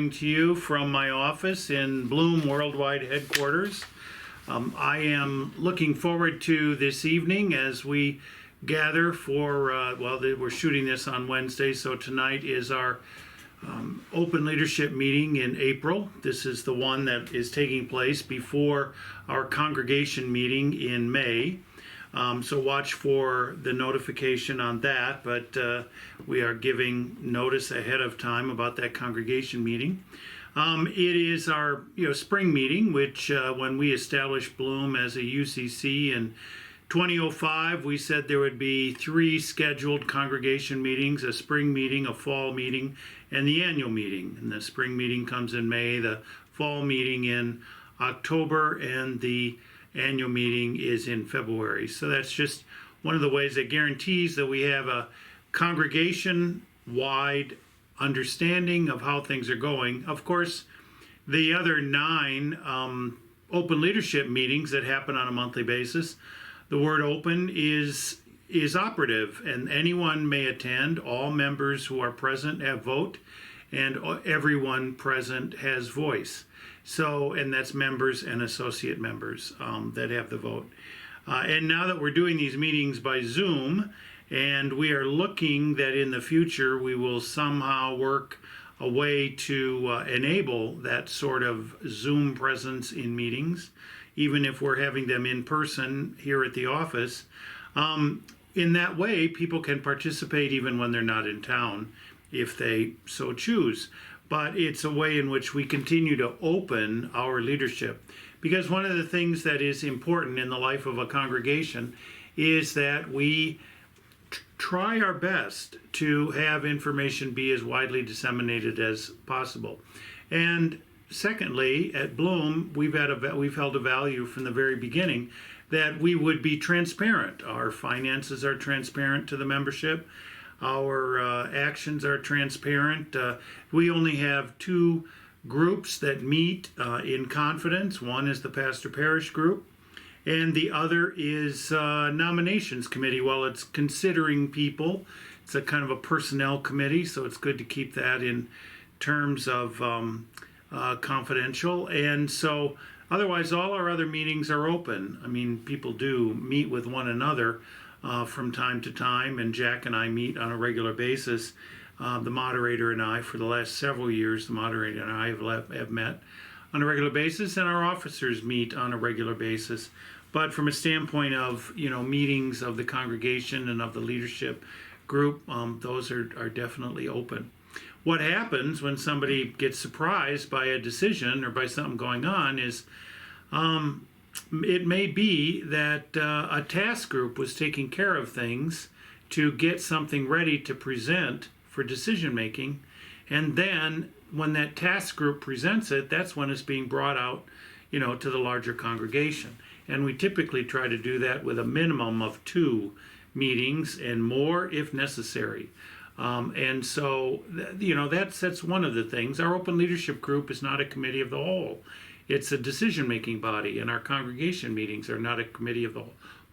coming to you from my office in Bloom Worldwide Headquarters. I am looking forward to this evening as we gather for, we're shooting this on Wednesday, so tonight is our open leadership meeting in April. This is the one that is taking place before our congregation meeting in May. So watch for the notification on that, but we are giving notice ahead of time about that congregation meeting. It is our spring meeting, which when we established Bloom as a UCC in 2005, we said there would be 3 scheduled congregation meetings: a spring meeting, a fall meeting, and the annual meeting. And the spring meeting comes in May, the fall meeting in October, and the annual meeting is in February. So that's just one of the ways that guarantees that we have a congregation-wide understanding of how things are going. Of course, the other 9 open leadership meetings that happen on a monthly basis, the word open is operative, and anyone may attend. All members who are present have vote, and everyone present has voice. So, and that's members and associate members that have the vote. And now that we're doing these meetings by Zoom, and we are looking that in the future we will somehow work a way to enable that sort of Zoom presence in meetings, even if we're having them in person here at the office. In that way, people can participate even when they're not in town, if they so choose. But it's a way in which we continue to open our leadership. Because one of the things that is important in the life of a congregation is that we try our best to have information be as widely disseminated as possible. And secondly, at Bloom, we've held a value from the very beginning that we would be transparent. Our finances are transparent to the membership. Our actions are transparent. We only have 2 groups that meet in confidence. One is the pastor parish group, and the other is nominations committee. While it's considering people, it's a kind of a personnel committee, so it's good to keep that in terms of confidential. And so otherwise, all our other meetings are open. I mean, people do meet with one another from time to time, and Jack and I meet on a regular basis. The moderator and I, for the last several years, the moderator and I have met on a regular basis, and our officers meet on a regular basis. But from a standpoint of meetings of the congregation and of the leadership group, those are definitely open. What happens when somebody gets surprised by a decision or by something going on is it may be that a task group was taking care of things to get something ready to present for decision making, and then when that task group presents it, that's when it's being brought out to the larger congregation. And we typically try to do that with a minimum of 2 meetings and more if necessary. And so that's one of the things. Our open leadership group is not a committee of the whole. It's a decision-making body, and our congregation meetings are not a committee of the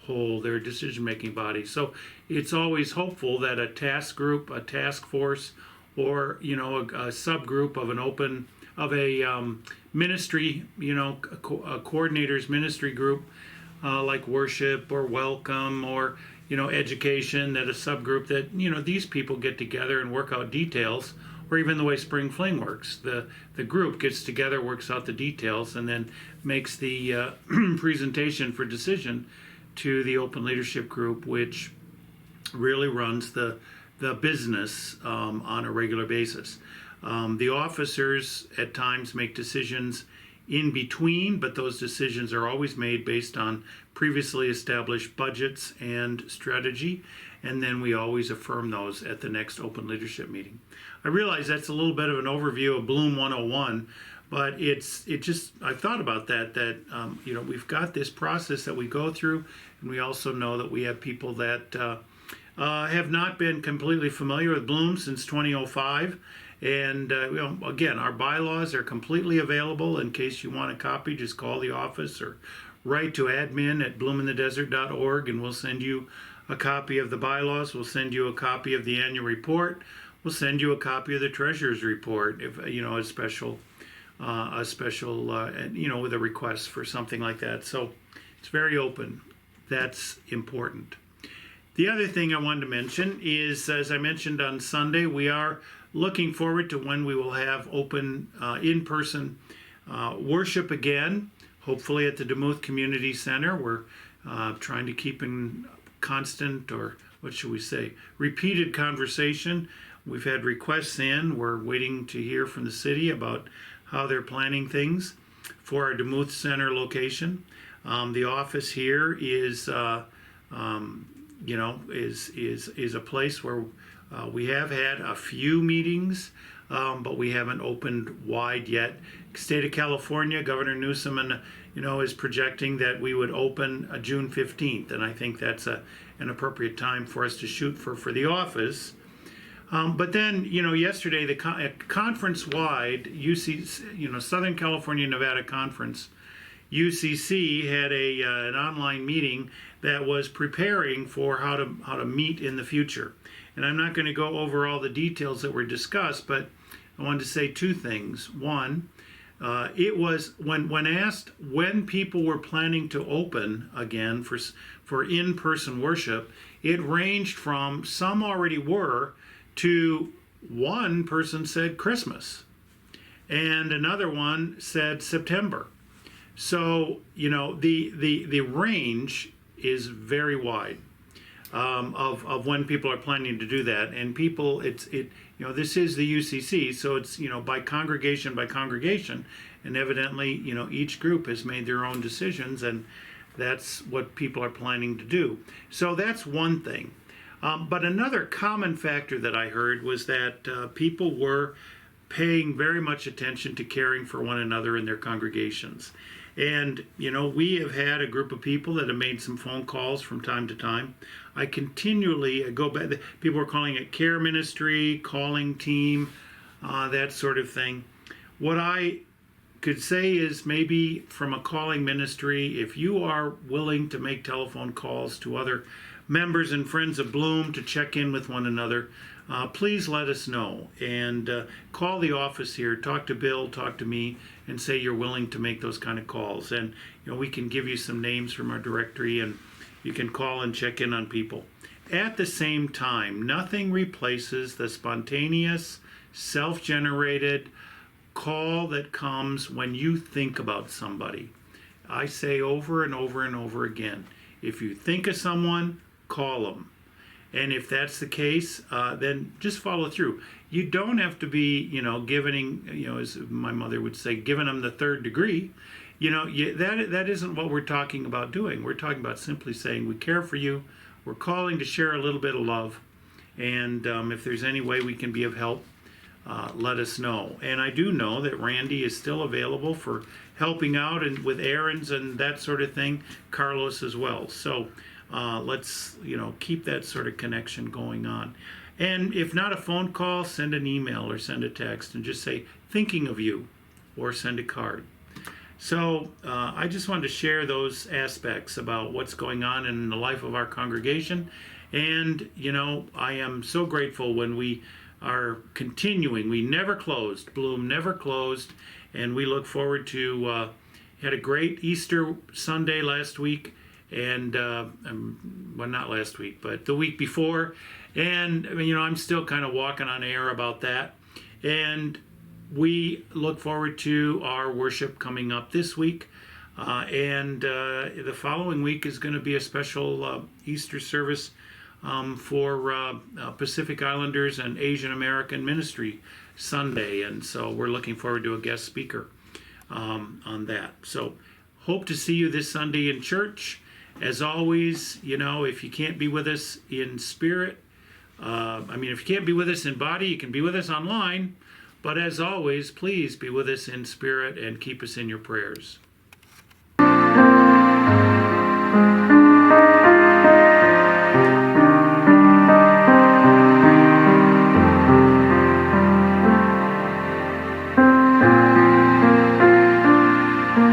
whole. They're a decision-making body. So it's always hopeful that a task group, a task force, or a subgroup of a ministry, a coordinator's ministry group, like worship or welcome or education, that a subgroup that these people get together and work out details. Or even the way Spring Fling works. The group gets together, works out the details, and then makes the presentation for decision to the open leadership group, which really runs the business on a regular basis. The officers at times make decisions in between, but those decisions are always made based on previously established budgets and strategy, and then we always affirm those at the next open leadership meeting. I realize that's a little bit of an overview of Bloom 101, but I thought about that we've got this process that we go through, and we also know that we have people that have not been completely familiar with Bloom since 2005. And again, our bylaws are completely available. In case you want a copy, just call the office or write to admin@bloominthedesert.org, and we'll send you a copy of the bylaws. We'll send you a copy of the annual report. we'll send you a copy of the treasurer's report if a special with a request for something like that. So it's very open. That's important. The other thing I wanted to mention is, as I mentioned on Sunday, we are looking forward to when we will have open in-person worship again, hopefully at the Demuth Community Center. We're trying to keep in constant, or what should we say, repeated conversation. We've had requests in. We're waiting to hear from the city about how they're planning things for our Demuth Center location. The office here is is a place where we have had a few meetings, but we haven't opened wide yet. State of California, Governor Newsom, is projecting that we would open June 15th, and I think that's an appropriate time for us to shoot for the office. But then, yesterday, the conference-wide UC, Southern California Nevada Conference, UCC, had an online meeting that was preparing for how to meet in the future. And I'm not going to go over all the details that were discussed, but I wanted to say two things. One, it was when asked when people were planning to open again for in-person worship, it ranged from some already were to one person said Christmas and another one said September. So the range is very wide of when people are planning to do that, and people this is the UCC, so it's by congregation, and evidently each group has made their own decisions, and that's what people are planning to do. So that's one thing. But another common factor that I heard was that people were paying very much attention to caring for one another in their congregations. And, we have had a group of people that have made some phone calls from time to time. I continually go back. People are calling it care ministry, calling team, that sort of thing. What I could say is maybe from a calling ministry, if you are willing to make telephone calls to other members and friends of Bloom to check in with one another, please let us know, and call the office here, talk to Bill, talk to me, and say you're willing to make those kind of calls. And we can give you some names from our directory, and you can call and check in on people. At the same time, nothing replaces the spontaneous, self-generated call that comes when you think about somebody. I say over and over and over again, if you think of someone, call them. And if that's the case, then just follow through. You don't have to be, giving, as my mother would say, giving them the third degree. That isn't what we're talking about doing. We're talking about simply saying we care for you. We're calling to share a little bit of love. And if there's any way we can be of help, let us know. And I do know that Randy is still available for helping out and with errands and that sort of thing. Carlos as well. So let's keep that sort of connection going on. And if not a phone call, send an email or send a text and just say thinking of you, or send a card. So I just wanted to share those aspects about what's going on in the life of our congregation. And I am so grateful when we are continuing. We never closed. Bloom never closed, and we look forward to had a great Easter Sunday last week. And well, not last week, but the week before. And I'm still kind of walking on air about that. And we look forward to our worship coming up this week. And the following week is going to be a special Easter service for Pacific Islanders and Asian American Ministry Sunday. And so we're looking forward to a guest speaker on that. So hope to see you this Sunday in church. As always, if you can't be with us in spirit, if you can't be with us in body, you can be with us online. But as always, please be with us in spirit and keep us in your prayers.